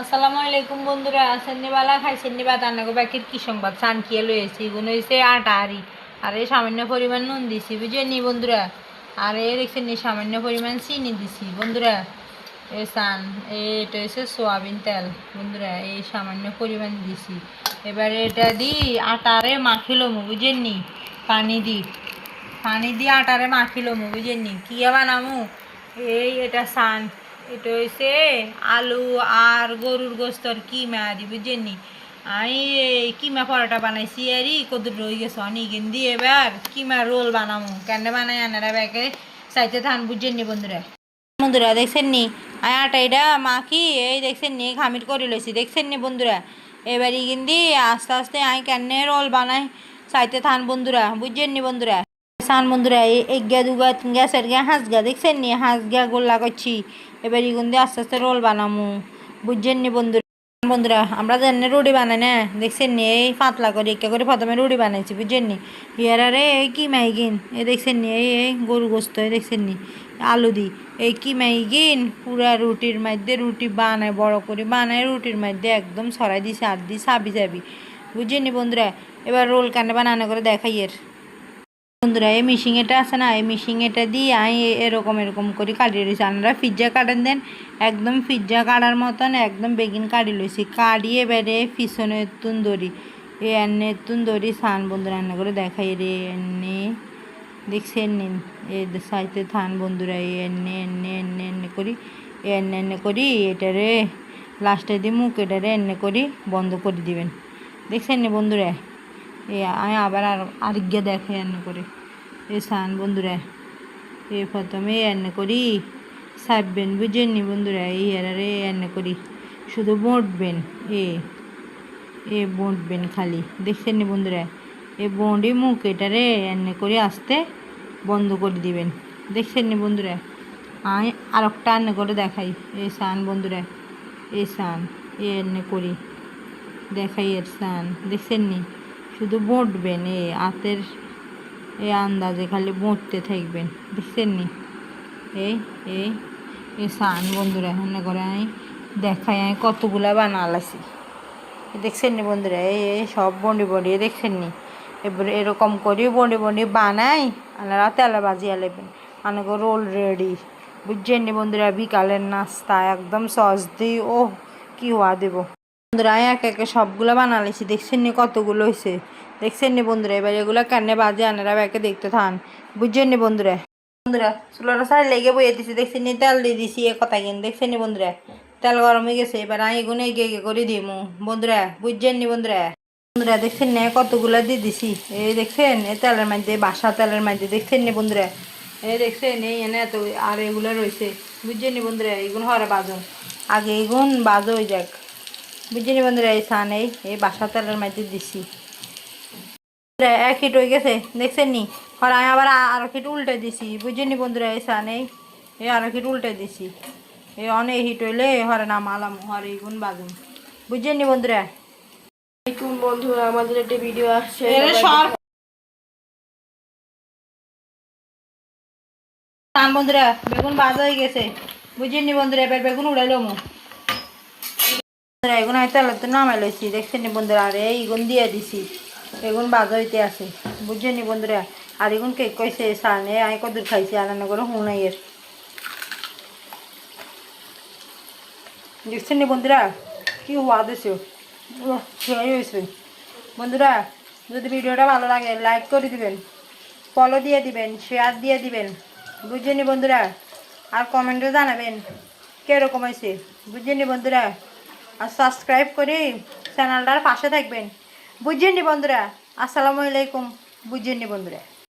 আসসালামু আলাইকুম বন্ধুরা, আছেননি বালা খাইছেননি বা তান্নাগো প্যাকেট কি সংবাদ চান কিয়ে লয়েছি এগুলো হয়েছে আটা আর এই সামান্য পরিমাণ নুন দিছি বুঝেননি বন্ধুরা। আর এই দেখছেন নি সামান্য পরিমাণ চিনি দিছি বন্ধুরা। এই চান এটা হচ্ছে সোয়াবিন তেল বন্ধুরা, এই সামান্য পরিমাণ দিছি। এবারে এটা দি আটারে মাখিলমু বুঝেননি, পানি দি আটারে মাখিলমু বুঝেননি। কিয়া বানামু এটা চান, এটা হয়েছে আলু আর গরুর গোস্তর কিমা দি বুঝছেননি। আমি এই কিমা পরোটা বানাইছি আরই কদুর রয়ে গেছে অনেকদিন দিয়ে। এবার কিমা রোল বানামো কেন বানাই আনারা ব্যাগে চাইতে থান বুঝছেননি বন্ধুরা। বন্ধুরা দেখছেন নি আমি আটাইটা মাখি এই দেখছেন নি খামির করে লইছি দেখছেন নি বন্ধুরা। এবার কিন্তু আস্তে আস্তে আমি কেন রোল বানাই চাইতে থান বন্ধুরা বুঝছেন নি বন্ধুরা। সান বন্ধুরা এই গা দুগা গ্যাসের গা হাঁস গা দেখছেন নি হাঁস গা গোল্লা করছি। এবার ইগুন দিয়ে আস্তে আস্তে রোল বানামু বুঝছেন নি বন্ধুরা। বন্ধুরা আমরা জানি রুটি বানাই না দেখছেন নি, এই পাতলা করে একে করে প্রথমে রুটি বানাইছি বুঝছেন নি। ইয়ার আরে এই কি মাইগিন এই দেখছেন নি, এই গরু গোস্ত দেখছেন নি আলু দি এই কি মাইগিন পুরা রুটির মধ্যে রুটি বানায় বড় করে বানায় রুটির মধ্যে একদম ছড়াই দিছি আর দি চাবি চাবি বুঝছেন নি বন্ধুরা। এবার রোল কানে বানানো করে দেখাই এর বন্ধুরা। এই মিশিং এটা আছে না, এই মিশিং এটা দিয়ে আমি এরকম এরকম করে কাটিয়ে রয়েছি। আপনারা পিৎজা কাটেন দেন একদম পিৎজা কাটার মতন একদম বেগিন কাটি লইছি। কাটিয়ে এবারে পিছনে তুন দড়ি এনে তুন দড়ি সান বন্ধুরা রান্না করে দেখাই রে এনে দেখছেন নিন এই সাইতে থান বন্ধুরা এনে এনে এনে এনে করি এনে এনে করি এটারে লাস্টে দিয়ে মুখ এটারে এনে করি বন্ধ করে দিবেন দেখছেন নি বন্ধুরা। আমি আবার আরেকগে দেখাই রান্না করে এ সান বন্ধুরা। প্রথমে রান্না করি সাববেন বুঝেন নি বন্ধুরা, এই হেরারে রান্না করি শুধু বঁটবেন বঁটবেন খালি দেখছেন নি বন্ধুরা। এই বঁড়ি মুখ এটারে রান্না করে আসতে বন্ধ করে দিবেন দেখছেন নি বন্ধুরা। আমি আর একটা রান্না করে দেখাই এই সান বন্ধুরা, এই সান রান্না করি দেখাই এর সান দেখছেন নি শুধু বঁটবেন হাতের এই আন্দাজে খালি বঁটতে থাকবেন দেখছেন নি। এই এই এই সান বন্ধুরা রান্না করে আমি দেখাই আমি কতগুলা বানালাছি দেখছেন নি বন্ধুরা। এই সব বন্ডি বন্ডি দেখছেন নি। এবার এরকম করে বন্ডি বন্ডি বানাই আপনারা তেলে বাজিয়ে নেবেন অনেক রোল রেডি বুঝছেন নি বন্ধুরা। বিকালের নাস্তা একদম সস দিই ও কি হওয়া দেবো বন্ধুরা। আমি একে একে সবগুলো বানালেছি দেখছেন নি কতগুলো হয়েছে দেখছেন নি বন্ধুরা। এবার এগুলো কেনে বাজে আনারা ব্যাকে দেখতে থান বুঝছেন নি বন্ধুরা। বন্ধুরা চুলাটা সাইড লেগে বইয়ে দিছি দেখছেন নি তেল দিয়ে দিছি এ কথা কিন দেখছেন নি বন্ধুরা। তেল গরম হয়ে গেছে এবার আমি এগুলো এগিয়ে এগিয়ে করে দিমু বন্ধুরা বুঝছেন নি বন্ধুরা। বন্ধুরা দেখছেন না কতগুলো দিয়ে দিছি এই দেখছেন এই তেলের মধ্যে বাসা তেলের মধ্যে দেখছেন নি বন্ধুরা। এই দেখছেন এই এনে এত আর এগুলো রয়েছে বুঝছেন নি বন্ধুরা। এইগুলো হরে বাজন আগে এগুন বাজ হয়ে যাক বুঝছেন নি বন্ধুরা। এই সান এই বাসা তেলের মধ্যে দিছি এক হিট হয়ে গেছে দেখছেন নি। আর আমি আবার আরো হিট উল্টে দিছি বুঝছেন নি বন্ধুরা। এই সান এই আরো হিট উল্টে দিছি এই অনেক হিট হইলে হরে নামালাম হরে এগুন বাজুন বুঝছেন নি বন্ধুরা। বন্ধুরা আমাদের একটা ভিডিও আসছে বন্ধুরা বেগুন ভাজা হয়ে গেছে বুঝছেন নি বন্ধুরা। এবার বেগুন উড়াইলো এগুন হয়তো তো নামাই লইছি দেখছেন নি বন্ধুরা। আর এইগুন দিয়ে দিছি এগুন ভাজা হইতে আছে বুঝছেন নি বন্ধুরা। আর এগুন কেক কইছে সানে আমি কদুর খাইছি আলাদা করে হুনাইয়ের দেখছেন নি বন্ধুরা কি হওয়া দিছে হয়েছে বন্ধুরা। যদি ভিডিওটা ভালো লাগে লাইক করে দিবেন, ফলো দিয়ে দিবেন, শেয়ার দিয়ে দিবেন বুঝছেন নি বন্ধুরা। আর কমেন্টে জানাবেন কীরকম হয়েছে বুঝছেন নি বন্ধুরা। আর সাবস্ক্রাইব করে চ্যানেলটার পাশে থাকবেন বুঝছেন নি বন্ধুরা। আসসালামু আলাইকুম বুঝছেন নি বন্ধুরা।